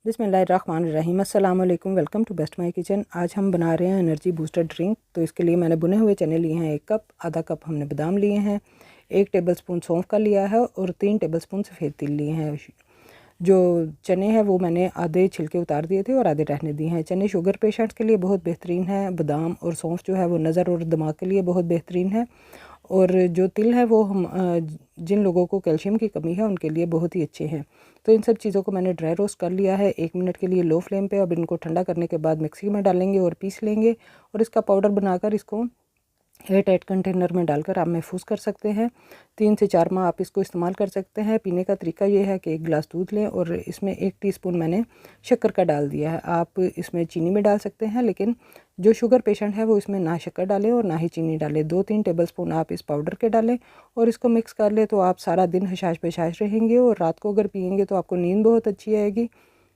बिस्मिल्लाहिर्रहमानिर्रहीम। अस्सलाम वालेकुम। Welcome to best my kitchen. आज हम बना रहे हैं एनर्जी बूस्टर ड्रिंक। तो इसके लिए मैंने भुने हुए चने लिए हैं 1 कप, आधा कप हमने बादाम लिए हैं, 1 टेबलस्पून सौंफ का लिया है और 3 टेबलस्पून सफ़ेद तिल लिए हैं। जो चने हैं वो मैंने आधे छिलके उतार दिए थे और आधे रहने दिए हैं। चने शुगर पेशेंट्स के लिए बहुत बेहतरीन है। बादाम और सौंफ जो है वो नज़र और दिमाग के लिए बहुत बेहतरीन है। और जो तिल है वो हम जिन लोगों को कैल्शियम की कमी है उनके लिए बहुत ही अच्छे हैं। तो इन सब चीज़ों को मैंने ड्राई रोस्ट कर लिया है 1 मिनट के लिए लो फ्लेम पे। अब इनको ठंडा करने के बाद मिक्सी में डालेंगे और पीस लेंगे और इसका पाउडर बनाकर इसको एयर टाइट कंटेनर में डालकर आप महफूज कर सकते हैं। 3 से 4 माह आप इसको इस्तेमाल कर सकते हैं। पीने का तरीका ये है कि 1 गिलास दूध लें और इसमें 1 टीस्पून मैंने शक्कर का डाल दिया है। आप इसमें चीनी भी डाल सकते हैं, लेकिन जो शुगर पेशेंट है वो इसमें ना शक्कर डालें और ना ही चीनी डालें। 2-3 टेबलस्पून आप इस पाउडर के डालें और इसको मिक्स कर लें तो आप सारा दिन हशाश पेशाश रहेंगे और रात को अगर पियेंगे तो आपको नींद बहुत अच्छी आएगी।